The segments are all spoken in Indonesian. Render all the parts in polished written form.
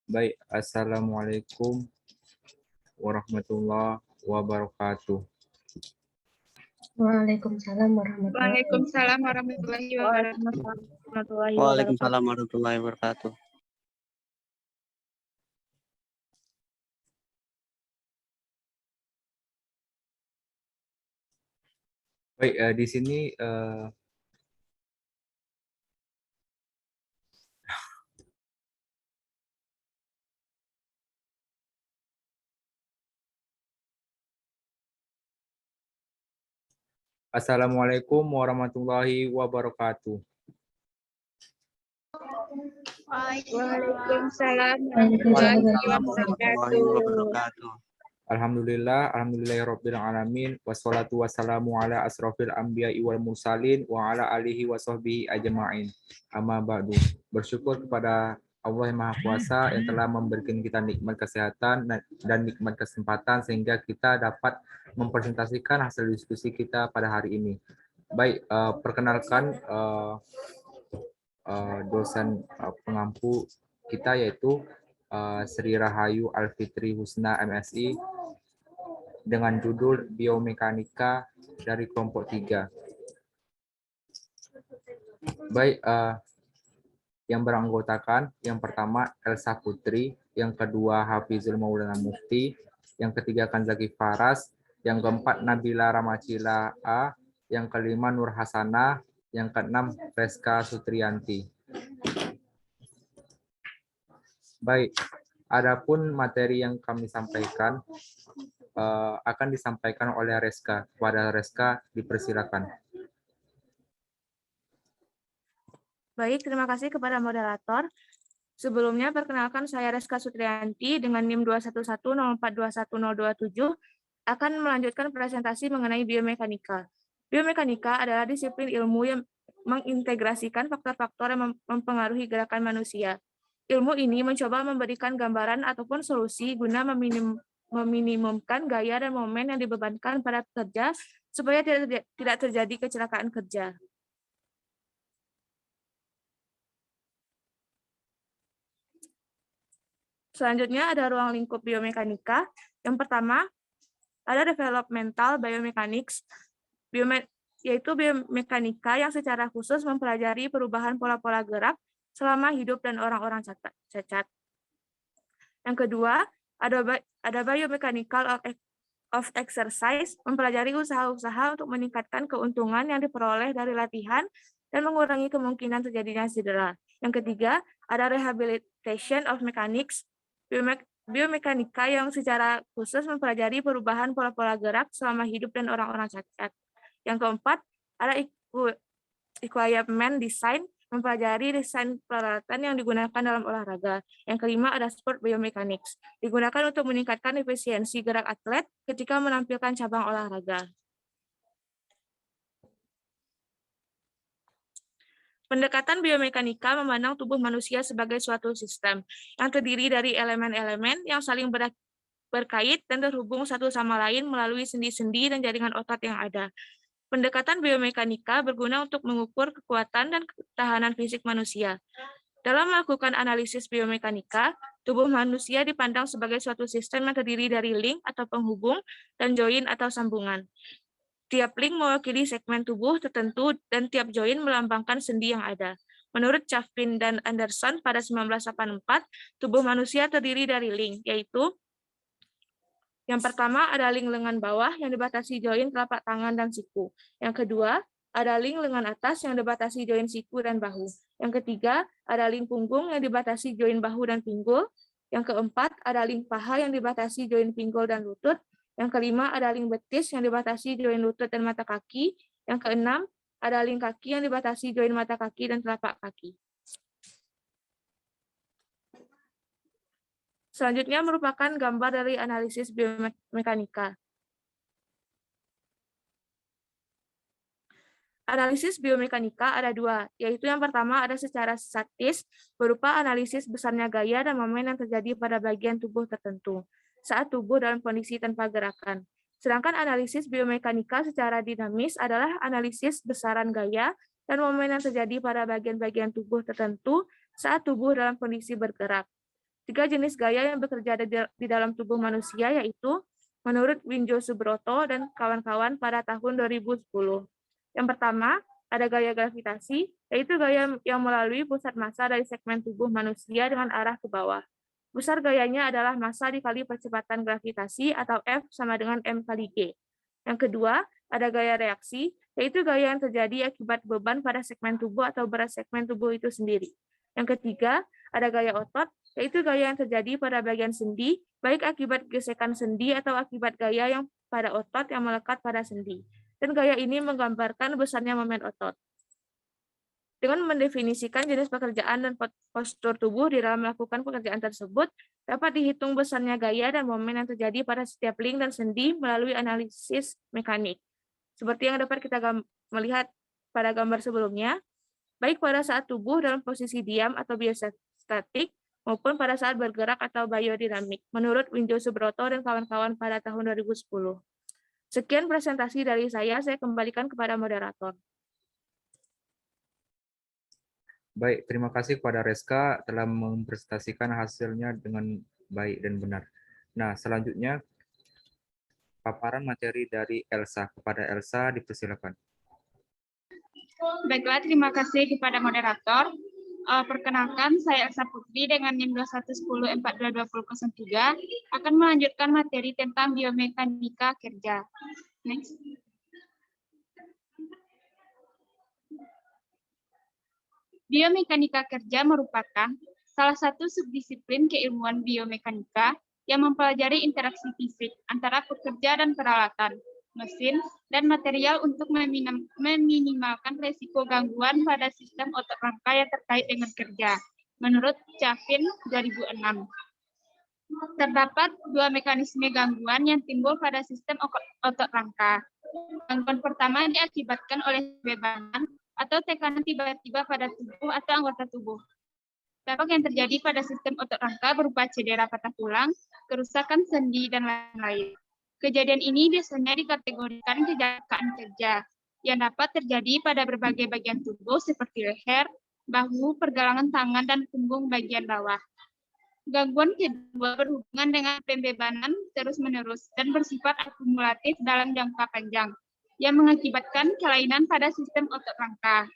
Baik, Assalamualaikum warahmatullahi wabarakatuh. Waalaikumsalam warahmatullahi Waalaikumsalam warahmatullahi wabarakatuh. Waalaikumsalam warahmatullahi wabarakatuh. Baik, di sini Assalamualaikum warahmatullahi wabarakatuh. Waalaikumsalam Waalaikumsalam warahmatullahi wabarakatuh. Alhamdulillahirabbil alamin wassalatu wassalamu ala asrofil anbiya'i wal mursalin wa ala alihi wa sahbihi ajma'in. Amma ba'du. Bersyukur kepada Allah yang Maha Kuasa yang telah memberikan kita nikmat kesehatan dan nikmat kesempatan sehingga kita dapat mempresentasikan hasil diskusi kita pada hari ini. Baik, perkenalkan dosen pengampu kita yaitu Sri Rahayu Alfitri Husna MSI dengan judul Biomekanika dari kelompok 3. Baik, yang beranggotakan yang pertama Elsa Putri, yang kedua Hafizul Maulana Mufti, yang ketiga Kanzaki Faras, yang keempat Nabila Ramacila A, yang kelima Nur Hasanah, yang keenam Reska Sutrianti. Baik, adapun materi yang kami sampaikan akan disampaikan oleh Reska. Kepada Reska dipersilakan. Baik, terima kasih kepada moderator. Sebelumnya, perkenalkan saya Reska Sutrianti dengan NIM 211042127 akan melanjutkan presentasi mengenai biomekanika. Biomekanika adalah disiplin ilmu yang mengintegrasikan faktor-faktor yang mempengaruhi gerakan manusia. Ilmu ini mencoba memberikan gambaran ataupun solusi guna meminimumkan gaya dan momen yang dibebankan pada pekerja supaya tidak terjadi kecelakaan kerja. Selanjutnya ada ruang lingkup biomekanika. Yang pertama, ada developmental biomechanics, yaitu biomekanika yang secara khusus mempelajari perubahan pola-pola gerak selama hidup dan orang-orang cacat. Yang kedua, ada biomechanical of exercise, mempelajari usaha-usaha untuk meningkatkan keuntungan yang diperoleh dari latihan dan mengurangi kemungkinan terjadinya cedera. Yang ketiga, ada rehabilitation of mechanics, biomekanika yang secara khusus mempelajari perubahan pola-pola gerak selama hidup dan orang-orang cacat. Yang keempat, ada equipment design, mempelajari desain peralatan yang digunakan dalam olahraga. Yang kelima, ada sport biomechanics, digunakan untuk meningkatkan efisiensi gerak atlet ketika menampilkan cabang olahraga. Pendekatan biomekanika memandang tubuh manusia sebagai suatu sistem yang terdiri dari elemen-elemen yang saling berkait dan terhubung satu sama lain melalui sendi-sendi dan jaringan otot yang ada. Pendekatan biomekanika berguna untuk mengukur kekuatan dan ketahanan fisik manusia. Dalam melakukan analisis biomekanika, tubuh manusia dipandang sebagai suatu sistem yang terdiri dari link atau penghubung dan join atau sambungan. Tiap link mewakili segmen tubuh tertentu dan tiap join melambangkan sendi yang ada. Menurut Chaffin dan Anderson pada 1984, tubuh manusia terdiri dari link, yaitu yang pertama ada link lengan bawah yang dibatasi join telapak tangan dan siku. Yang kedua, ada link lengan atas yang dibatasi join siku dan bahu. Yang ketiga, ada link punggung yang dibatasi join bahu dan pinggul. Yang keempat, ada link paha yang dibatasi join pinggul dan lutut. Yang kelima, ada link betis yang dibatasi join lutut dan mata kaki. Yang keenam, ada link kaki yang dibatasi join mata kaki dan telapak kaki. Selanjutnya merupakan gambar dari analisis biomekanika. Analisis biomekanika ada dua, yaitu yang pertama ada secara statis, berupa analisis besarnya gaya dan momen yang terjadi pada bagian tubuh tertentu saat tubuh dalam kondisi tanpa gerakan. Sedangkan analisis biomekanika secara dinamis adalah analisis besaran gaya dan momen yang terjadi pada bagian-bagian tubuh tertentu saat tubuh dalam kondisi bergerak. Tiga jenis gaya yang bekerja di dalam tubuh manusia yaitu menurut Winjo Subroto dan kawan-kawan pada tahun 2010. Yang pertama, ada gaya gravitasi, yaitu gaya yang melalui pusat massa dari segmen tubuh manusia dengan arah ke bawah. Besar gayanya adalah massa dikali percepatan gravitasi atau F sama dengan M kali G. Yang kedua, ada gaya reaksi, yaitu gaya yang terjadi akibat beban pada segmen tubuh atau berat segmen tubuh itu sendiri. Yang ketiga, ada gaya otot, yaitu gaya yang terjadi pada bagian sendi, baik akibat gesekan sendi atau akibat gaya yang pada otot yang melekat pada sendi. Dan gaya ini menggambarkan besarnya momen otot. Dengan mendefinisikan jenis pekerjaan dan postur tubuh di dalam melakukan pekerjaan tersebut, dapat dihitung besarnya gaya dan momen yang terjadi pada setiap link dan sendi melalui analisis mekanik. Seperti yang dapat kita melihat pada gambar sebelumnya, baik pada saat tubuh dalam posisi diam atau biostatik, maupun pada saat bergerak atau biodinamik, menurut Winjo Subroto dan kawan-kawan pada tahun 2010. Sekian presentasi dari saya kembalikan kepada moderator. Baik, terima kasih kepada Reska telah mempresentasikan hasilnya dengan baik dan benar. Nah, selanjutnya paparan materi dari Elsa. Kepada Elsa, dipersilakan. Baiklah, terima kasih kepada moderator. Perkenalkan, saya Elsa Putri dengan NIM 2110422003 akan melanjutkan materi tentang biomekanika kerja. Next. Biomekanika kerja merupakan salah satu subdisiplin keilmuan biomekanika yang mempelajari interaksi fisik antara pekerja dan peralatan, mesin, dan material untuk meminimalkan risiko gangguan pada sistem otot rangka yang terkait dengan kerja, menurut Chavin 2006. Terdapat dua mekanisme gangguan yang timbul pada sistem otot rangka. Gangguan pertama diakibatkan oleh bebanan atau tekanan tiba-tiba pada tubuh atau anggota tubuh. Dampak yang terjadi pada sistem otot rangka berupa cedera patah tulang, kerusakan sendi, dan lain-lain. Kejadian ini biasanya dikategorikan kecelakaan kerja, yang dapat terjadi pada berbagai bagian tubuh seperti leher, bahu, pergelangan tangan, dan punggung bagian bawah. Gangguan kedua berhubungan dengan pembebanan terus-menerus dan bersifat akumulatif dalam jangka panjang, yang mengakibatkan kelainan pada sistem otot rangka,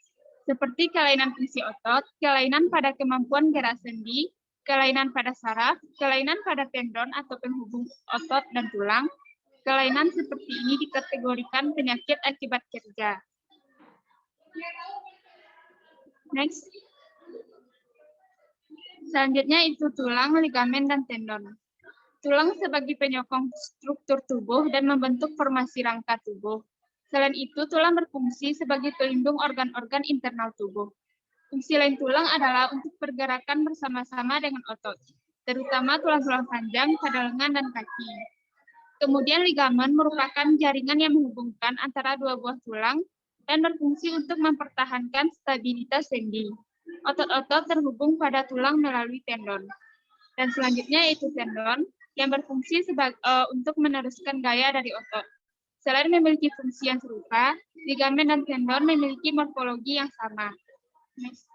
seperti kelainan fungsi otot, kelainan pada kemampuan gerak sendi, kelainan pada saraf, kelainan pada tendon atau penghubung otot dan tulang. Kelainan seperti ini dikategorikan penyakit akibat kerja. Next. Selanjutnya itu tulang, ligamen, dan tendon. Tulang sebagai penyokong struktur tubuh dan membentuk formasi rangka tubuh. Selain itu, tulang berfungsi sebagai pelindung organ-organ internal tubuh. Fungsi lain tulang adalah untuk pergerakan bersama-sama dengan otot, terutama tulang-tulang panjang pada lengan dan kaki. Kemudian ligamen merupakan jaringan yang menghubungkan antara dua buah tulang dan berfungsi untuk mempertahankan stabilitas sendi. Otot-otot terhubung pada tulang melalui tendon. Dan selanjutnya itu tendon yang berfungsi untuk meneruskan gaya dari otot. Selain memiliki fungsi yang serupa, ligamen dan tendon memiliki morfologi yang sama. Next.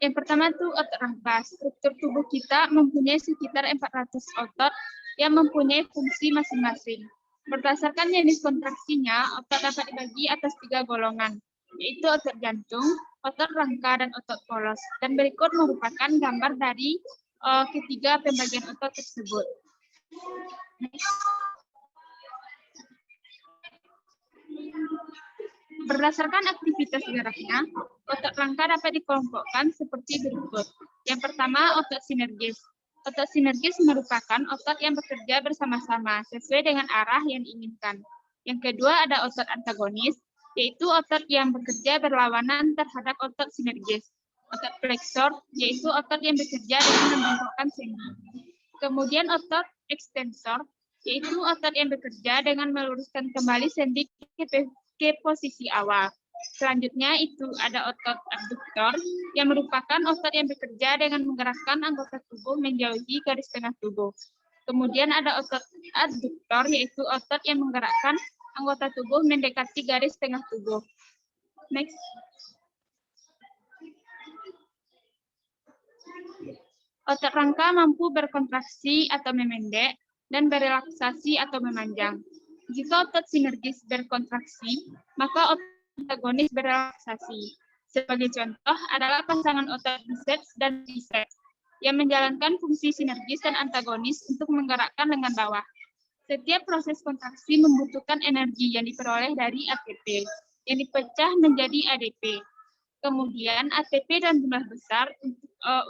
Yang pertama itu otot rangka. Struktur tubuh kita mempunyai sekitar 400 otot yang mempunyai fungsi masing-masing. Berdasarkan jenis kontraksinya, otot dapat dibagi atas 3 golongan, yaitu otot jantung, otot rangka, dan otot polos. Dan berikut merupakan gambar dari ketiga pembagian otot tersebut. Berdasarkan aktivitas geraknya, otot rangka dapat dikelompokkan seperti berikut. Yang pertama, otot sinergis. Otot sinergis merupakan otot yang bekerja bersama-sama sesuai dengan arah yang diinginkan. Yang kedua, ada otot antagonis, yaitu otot yang bekerja berlawanan terhadap otot sinergis. Otot flexor, yaitu otot yang bekerja dengan membengkokkan sendi. Kemudian otot ekstensor, yaitu otot yang bekerja dengan meluruskan kembali sendi ke posisi awal. Selanjutnya itu ada otot abduktor yang merupakan otot yang bekerja dengan menggerakkan anggota tubuh menjauhi garis tengah tubuh. Kemudian ada otot adduktor yaitu otot yang menggerakkan anggota tubuh mendekati garis tengah tubuh. Next. Otot rangka mampu berkontraksi atau memendek dan berelaksasi atau memanjang. Jika otot sinergis berkontraksi, maka otot antagonis berelaksasi. Sebagai contoh adalah pasangan otot biceps dan triceps yang menjalankan fungsi sinergis dan antagonis untuk menggerakkan lengan bawah. Setiap proses kontraksi membutuhkan energi yang diperoleh dari ATP, yang dipecah menjadi ADP. Kemudian ATP dalam jumlah besar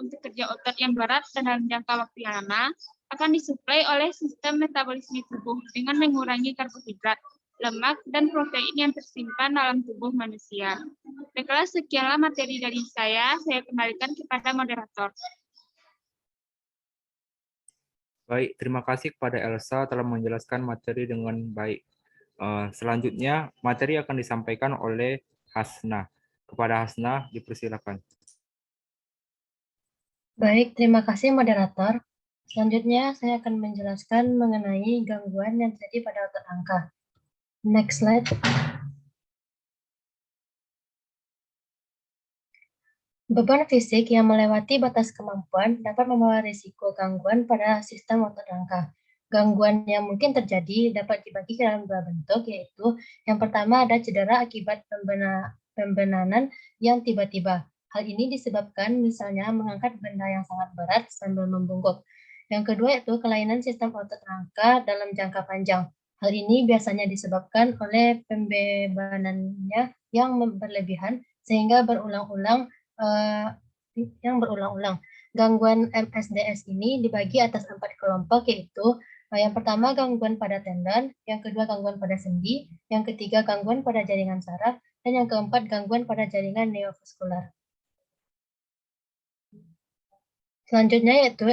untuk kerja otot yang berat dan dalam jangka waktu yang lama akan disuplai oleh sistem metabolisme tubuh dengan mengurangi karbohidrat, lemak, dan protein yang tersimpan dalam tubuh manusia. Baiklah, sekianlah materi dari saya kembalikan kepada moderator. Baik, terima kasih kepada Elsa telah menjelaskan materi dengan baik. Selanjutnya, materi akan disampaikan oleh Hasna. Kepada Hasna, dipersilakan. Baik, terima kasih moderator. Selanjutnya saya akan menjelaskan mengenai gangguan yang terjadi pada otot rangka. Next slide. Beban fisik yang melewati batas kemampuan dapat membawa risiko gangguan pada sistem otot rangka. Gangguan yang mungkin terjadi dapat dibagi ke dalam dua bentuk, yaitu yang pertama ada cedera akibat pembenanan yang tiba-tiba. Hal ini disebabkan misalnya mengangkat benda yang sangat berat sambil membungkuk. Yang kedua yaitu kelainan sistem otot rangka dalam jangka panjang. Hal ini biasanya disebabkan oleh pembebanannya yang berlebihan sehingga berulang-ulang. Gangguan MSDS ini dibagi atas 4 kelompok, yaitu yang pertama gangguan pada tendon, yang kedua gangguan pada sendi, yang ketiga gangguan pada jaringan saraf, dan yang keempat gangguan pada jaringan neovaskular. Selanjutnya yaitu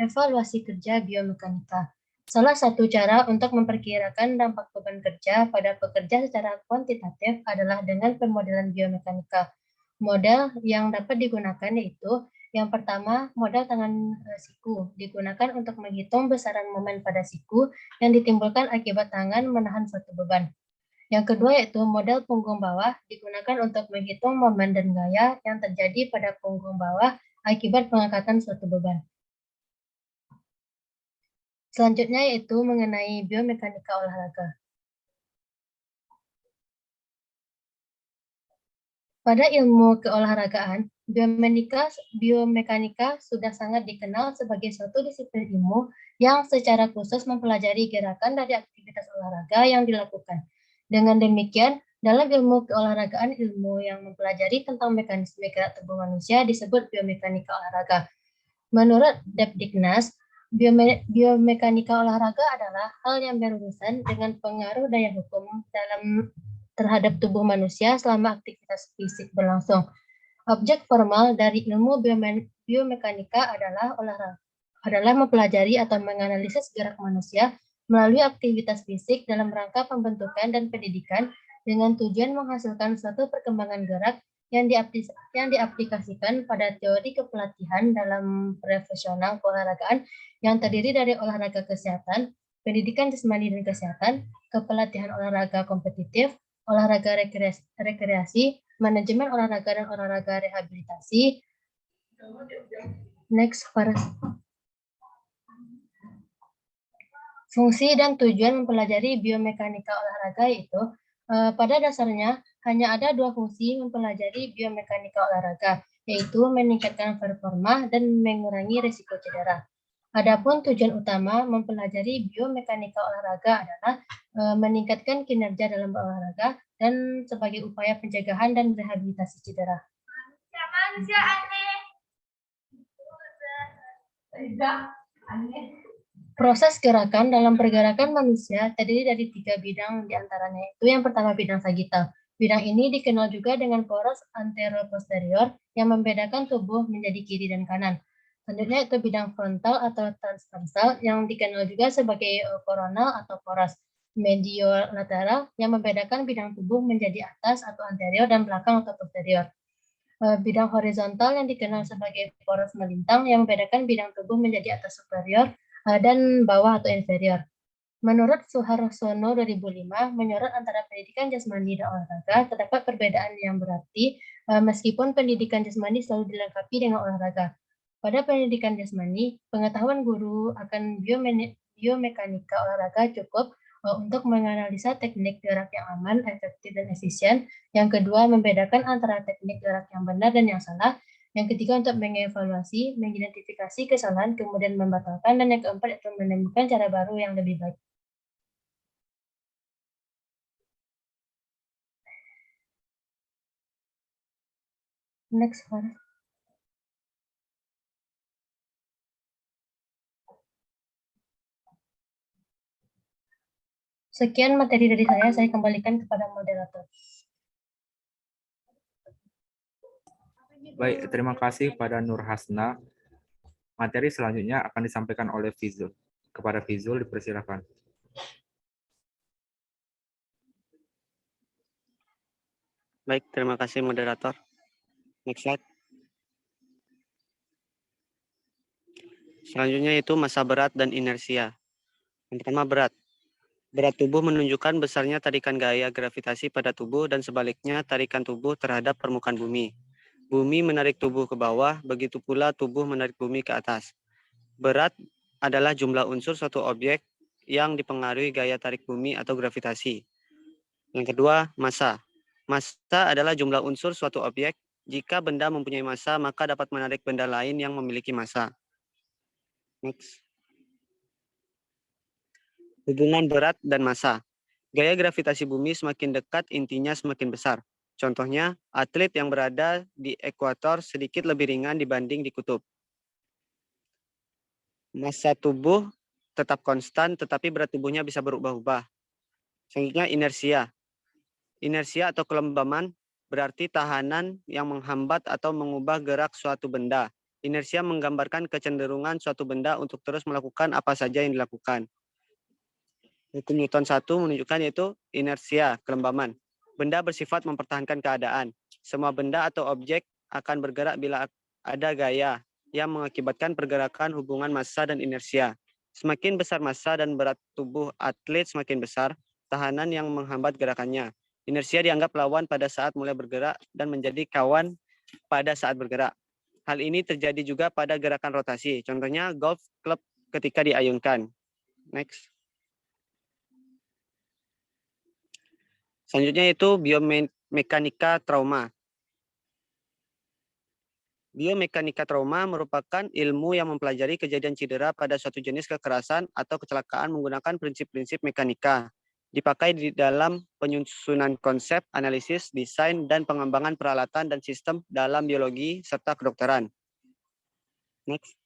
evaluasi kerja biomekanika. Salah satu cara untuk memperkirakan dampak beban kerja pada pekerja secara kuantitatif adalah dengan pemodelan biomekanika. Model yang dapat digunakan yaitu yang pertama, model tangan siku digunakan untuk menghitung besaran momen pada siku yang ditimbulkan akibat tangan menahan suatu beban. Yang kedua yaitu model punggung bawah digunakan untuk menghitung momen dan gaya yang terjadi pada punggung bawah akibat pengangkatan suatu beban. Selanjutnya yaitu mengenai biomekanika olahraga. Pada ilmu keolahragaan, biomekanika sudah sangat dikenal sebagai suatu disiplin ilmu yang secara khusus mempelajari gerakan dari aktivitas olahraga yang dilakukan. Dengan demikian, dalam ilmu keolahragaan, ilmu yang mempelajari tentang mekanisme gerak tubuh manusia disebut biomekanika olahraga. Menurut Debdiknas, biomekanika olahraga adalah hal yang berurusan dengan pengaruh daya hukum terhadap tubuh manusia selama aktivitas fisik berlangsung. Objek formal dari ilmu biomekanika adalah mempelajari atau menganalisis gerak manusia melalui aktivitas fisik dalam rangka pembentukan dan pendidikan dengan tujuan menghasilkan suatu perkembangan gerak yang diaplikasikan pada teori kepelatihan dalam profesional keolahragaan yang terdiri dari olahraga kesehatan, pendidikan jasmani dan kesehatan, kepelatihan olahraga kompetitif, olahraga rekreasi, manajemen olahraga dan olahraga rehabilitasi. Next, fungsi dan tujuan mempelajari biomekanika olahraga yaitu pada dasarnya hanya ada dua fungsi mempelajari biomekanika olahraga, yaitu meningkatkan performa dan mengurangi risiko cedera. Adapun tujuan utama mempelajari biomekanika olahraga adalah meningkatkan kinerja dalam berolahraga dan sebagai upaya pencegahan dan rehabilitasi cedera. Proses gerakan dalam pergerakan manusia terdiri dari 3 bidang diantaranya, itu yang pertama bidang sagital. Bidang ini dikenal juga dengan poros antero-posterior yang membedakan tubuh menjadi kiri dan kanan. Selanjutnya itu bidang frontal atau transversal yang dikenal juga sebagai koronal atau poros mediolateral yang membedakan bidang tubuh menjadi atas atau anterior dan belakang atau posterior. Bidang horizontal yang dikenal sebagai poros melintang yang membedakan bidang tubuh menjadi atas superior dan bawah atau inferior. Menurut Suharsono 2005, menyorot antara pendidikan jasmani dan olahraga terdapat perbedaan yang berarti meskipun pendidikan jasmani selalu dilengkapi dengan olahraga. Pada pendidikan jasmani, pengetahuan guru akan biomekanika olahraga cukup untuk menganalisa teknik gerak yang aman, efektif, dan efisien. Yang kedua, membedakan antara teknik gerak yang benar dan yang salah. Yang ketiga, untuk mengevaluasi, mengidentifikasi kesalahan, kemudian membatalkan. Dan yang keempat, itu menemukan cara baru yang lebih baik. Next one. Sekian materi dari saya kembalikan kepada moderator. Baik, terima kasih kepada Nur Hasna. Materi selanjutnya akan disampaikan oleh Fizul. Kepada Fizul, dipersilakan. Baik, terima kasih moderator. Next slide. Selanjutnya itu massa berat dan inersia. Yang pertama berat. Berat tubuh menunjukkan besarnya tarikan gaya gravitasi pada tubuh dan sebaliknya tarikan tubuh terhadap permukaan bumi. Bumi menarik tubuh ke bawah, begitu pula tubuh menarik bumi ke atas. Berat adalah jumlah unsur suatu objek yang dipengaruhi gaya tarik bumi atau gravitasi. Yang kedua, massa. Massa adalah jumlah unsur suatu objek. Jika benda mempunyai massa, maka dapat menarik benda lain yang memiliki massa. Next. Hubungan berat dan massa. Gaya gravitasi bumi semakin dekat, intinya semakin besar. Contohnya, atlet yang berada di ekuator sedikit lebih ringan dibanding di kutub. Massa tubuh tetap konstan, tetapi berat tubuhnya bisa berubah-ubah. Selanjutnya, inersia. Inersia atau kelembaman berarti tahanan yang menghambat atau mengubah gerak suatu benda. Inersia menggambarkan kecenderungan suatu benda untuk terus melakukan apa saja yang dilakukan. Hukum Newton 1 menunjukkan yaitu inersia, kelembaman. Benda bersifat mempertahankan keadaan. Semua benda atau objek akan bergerak bila ada gaya yang mengakibatkan pergerakan hubungan massa dan inersia. Semakin besar massa dan berat tubuh atlet semakin besar tahanan yang menghambat gerakannya. Inersia dianggap lawan pada saat mulai bergerak dan menjadi kawan pada saat bergerak. Hal ini terjadi juga pada gerakan rotasi. Contohnya golf club ketika diayunkan. Next. Selanjutnya itu biomekanika trauma. Biomekanika trauma merupakan ilmu yang mempelajari kejadian cedera pada suatu jenis kekerasan atau kecelakaan menggunakan prinsip-prinsip mekanika. Dipakai di dalam penyusunan konsep, analisis, desain, dan pengembangan peralatan dan sistem dalam biologi serta kedokteran. Next.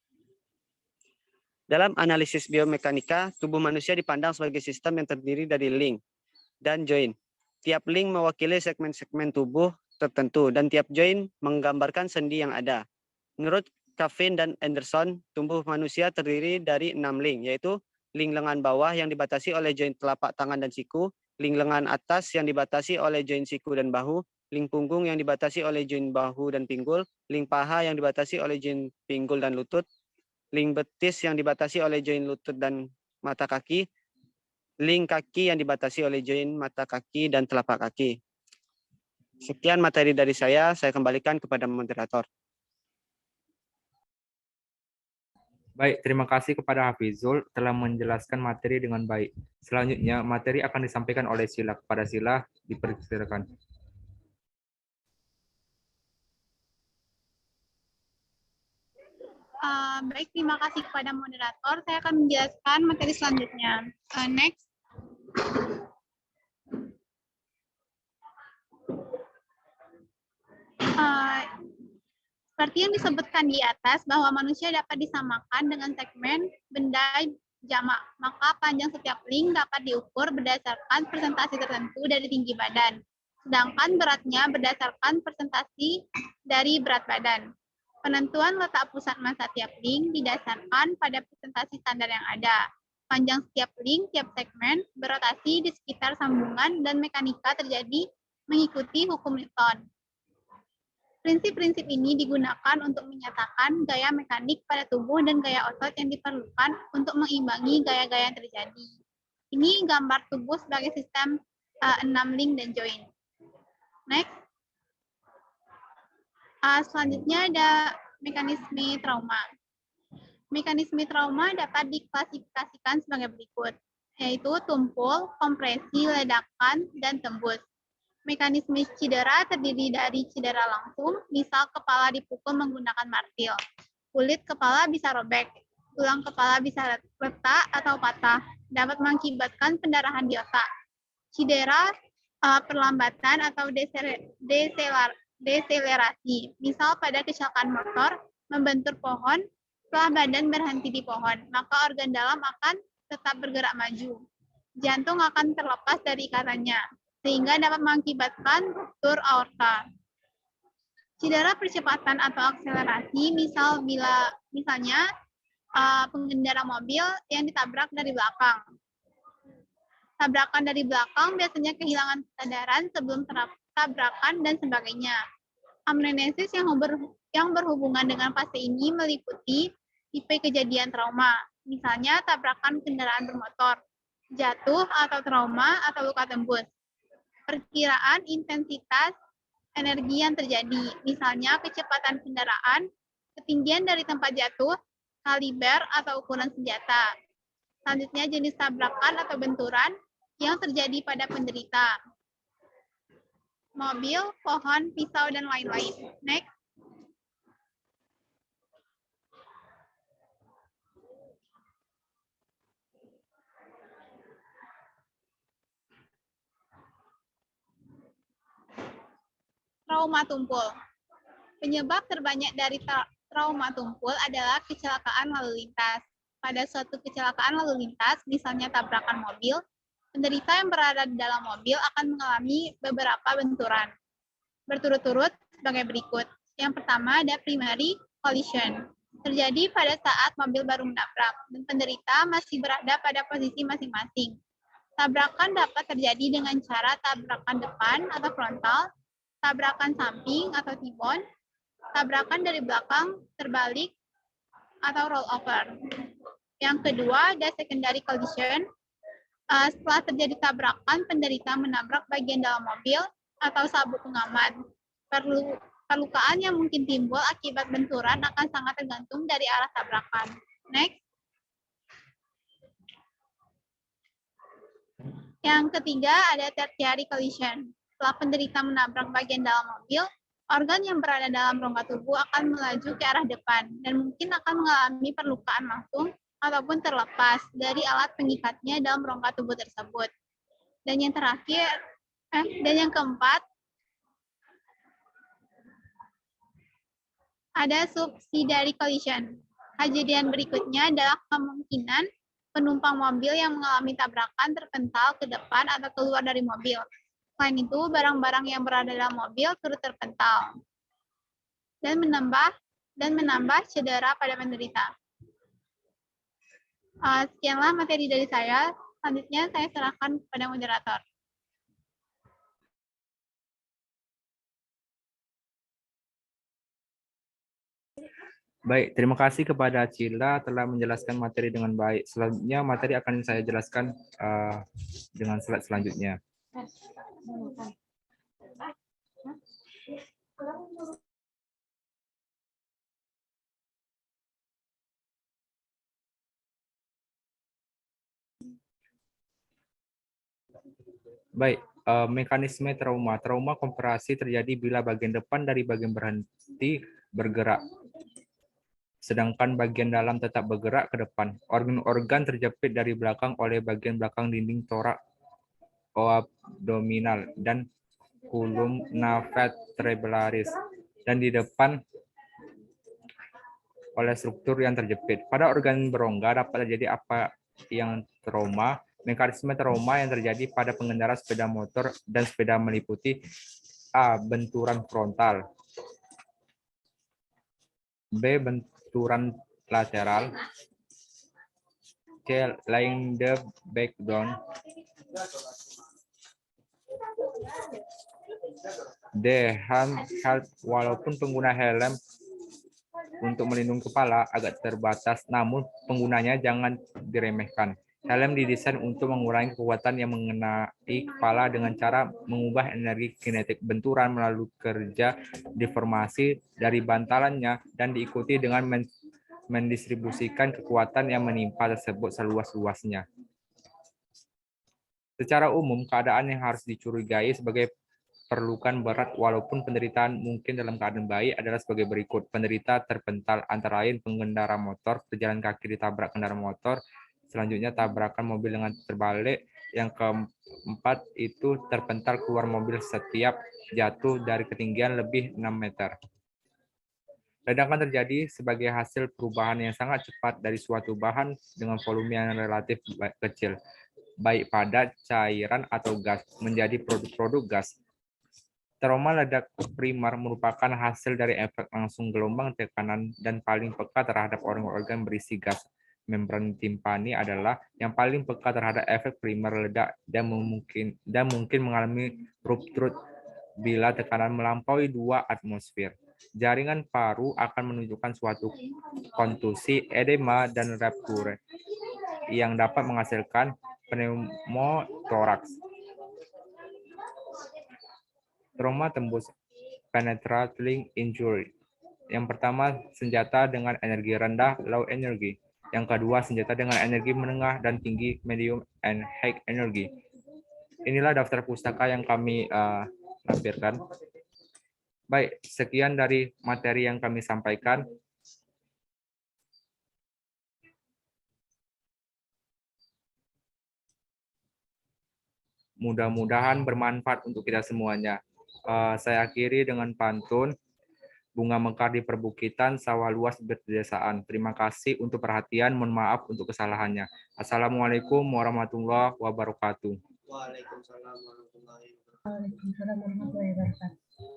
Dalam analisis biomekanika, tubuh manusia dipandang sebagai sistem yang terdiri dari link dan join. Tiap link mewakili segmen-segmen tubuh tertentu dan tiap join menggambarkan sendi yang ada. Menurut Caffin dan Anderson, tubuh manusia terdiri dari 6 link, yaitu link lengan bawah yang dibatasi oleh join telapak tangan dan siku, link lengan atas yang dibatasi oleh join siku dan bahu, link punggung yang dibatasi oleh join bahu dan pinggul, link paha yang dibatasi oleh join pinggul dan lutut, link betis yang dibatasi oleh join lutut dan mata kaki, link kaki yang dibatasi oleh join mata kaki dan telapak kaki. Sekian materi dari saya kembalikan kepada moderator. Baik, terima kasih kepada Hafizul telah menjelaskan materi dengan baik. Selanjutnya, materi akan disampaikan oleh Sila. Kepada Sila, dipersilakan. Baik, terima kasih kepada moderator. Saya akan menjelaskan materi selanjutnya. Next. Seperti yang disebutkan di atas, bahwa manusia dapat disamakan dengan segmen benda jamak. Maka panjang setiap link dapat diukur berdasarkan persentase tertentu dari tinggi badan. Sedangkan beratnya berdasarkan persentase dari berat badan. Penentuan letak pusat massa tiap link didasarkan pada presentasi standar yang ada. Panjang setiap link, tiap segmen, berotasi di sekitar sambungan dan mekanika terjadi mengikuti hukum Newton. Prinsip-prinsip ini digunakan untuk menyatakan gaya mekanik pada tubuh dan gaya otot yang diperlukan untuk mengimbangi gaya-gaya yang terjadi. Ini gambar tubuh sebagai sistem 6 link dan join. Next. Selanjutnya ada mekanisme trauma. Mekanisme trauma dapat diklasifikasikan sebagai berikut, yaitu tumpul, kompresi, ledakan, dan tembus. Mekanisme cedera terdiri dari cedera langsung, misal kepala dipukul menggunakan martil. Kulit kepala bisa robek, tulang kepala bisa retak atau patah, dapat mengakibatkan pendarahan di otak. Cedera perlambatan atau deselerasi, misal pada kecelakaan motor, membentur pohon, setelah badan berhenti di pohon, maka organ dalam akan tetap bergerak maju. Jantung akan terlepas dari ikatannya, sehingga dapat mengakibatkan ruptur aorta. Cedera percepatan atau akselerasi, misalnya pengendara mobil yang ditabrak dari belakang. Tabrakan dari belakang biasanya kehilangan kesadaran sebelum tabrakan dan sebagainya. Amnesis yang berhubungan dengan fase ini meliputi tipe kejadian trauma, misalnya tabrakan kendaraan bermotor, jatuh atau trauma atau luka tembus. Perkiraan intensitas energi yang terjadi, misalnya kecepatan kendaraan, ketinggian dari tempat jatuh, kaliber atau ukuran senjata. Selanjutnya jenis tabrakan atau benturan yang terjadi pada penderita. Mobil, pohon, pisau, dan lain-lain. Next. Trauma tumpul. Penyebab terbanyak dari trauma tumpul adalah kecelakaan lalu lintas. Pada suatu kecelakaan lalu lintas, misalnya tabrakan mobil, penderita yang berada di dalam mobil akan mengalami beberapa benturan. Berturut-turut sebagai berikut. Yang pertama ada primary collision. Terjadi pada saat mobil baru menabrak dan penderita masih berada pada posisi masing-masing. Tabrakan dapat terjadi dengan cara tabrakan depan atau frontal, tabrakan samping atau T-bone, tabrakan dari belakang, terbalik, atau rollover. Yang kedua, ada secondary collision. Setelah terjadi tabrakan, penderita menabrak bagian dalam mobil atau sabuk pengaman. Perlukaan yang mungkin timbul akibat benturan akan sangat tergantung dari arah tabrakan. Next. Yang ketiga, ada tertiary collision. Setelah penderita menabrak bagian dalam mobil, organ yang berada dalam rongga tubuh akan melaju ke arah depan dan mungkin akan mengalami perlukaan langsung ataupun terlepas dari alat pengikatnya dalam rongga tubuh tersebut. Dan yang keempat, ada subsidiary collision. Kejadian berikutnya adalah kemungkinan penumpang mobil yang mengalami tabrakan terpental ke depan atau keluar dari mobil. Selain itu, barang-barang yang berada dalam mobil turut terpental dan menambah cedera pada penderita. Sekianlah materi dari saya. Selanjutnya saya serahkan kepada moderator. Baik, terima kasih kepada Cila telah menjelaskan materi dengan baik. Selanjutnya materi akan saya jelaskan dengan slide selanjutnya. Baik, mekanisme trauma. Trauma kompresi terjadi bila bagian depan dari bagian berhenti bergerak, sedangkan bagian dalam tetap bergerak ke depan. Organ-organ terjepit dari belakang oleh bagian belakang dinding torak abdominal dan columna vertebralis, dan di depan oleh struktur yang terjepit. Pada organ berongga dapat terjadi apa yang trauma. Mekanisme trauma yang terjadi pada pengendara sepeda motor dan sepeda meliputi A. Benturan frontal, B. Benturan lateral, C. Laying the background, D. Helm. Walaupun pengguna helm untuk melindungi kepala agak terbatas, namun penggunanya jangan diremehkan. Helm didesain untuk mengurangi kekuatan yang mengenai kepala dengan cara mengubah energi kinetik benturan melalui kerja deformasi dari bantalannya dan diikuti dengan mendistribusikan kekuatan yang menimpa tersebut seluas-luasnya. Secara umum, keadaan yang harus dicurigai sebagai perlukan berat walaupun penderitaan mungkin dalam keadaan baik adalah sebagai berikut. Penderita terpental antara lain pengendara motor, pejalan kaki ditabrak kendaraan motor, selanjutnya tabrakan mobil dengan terbalik, yang keempat itu terpental keluar mobil setiap jatuh dari ketinggian lebih 6 meter. Ledakan terjadi sebagai hasil perubahan yang sangat cepat dari suatu bahan dengan volume yang relatif kecil, baik padat, cairan, atau gas, menjadi produk-produk gas. Trauma ledak primer merupakan hasil dari efek langsung gelombang tekanan dan paling peka terhadap organ-organ berisi gas. Membran timpani adalah yang paling peka terhadap efek primer ledak dan mungkin mengalami rupture bila tekanan melampaui 2 atmosfer. Jaringan paru akan menunjukkan suatu kontusi, edema, dan rupture yang dapat menghasilkan pneumotoraks. Trauma tembus penetrating injury. Yang pertama, senjata dengan energi rendah, low energy. Yang kedua, senjata dengan energi menengah dan tinggi, medium and high energy. Inilah daftar pustaka yang kami lampirkan. Baik, sekian dari materi yang kami sampaikan. Mudah-mudahan bermanfaat untuk kita semuanya. Saya akhiri dengan pantun. Bunga mekar di perbukitan, sawah luas berdesaan. Terima kasih untuk perhatian, mohon maaf untuk kesalahannya. Assalamualaikum warahmatullahi wabarakatuh. Waalaikumsalam warahmatullahi wabarakatuh.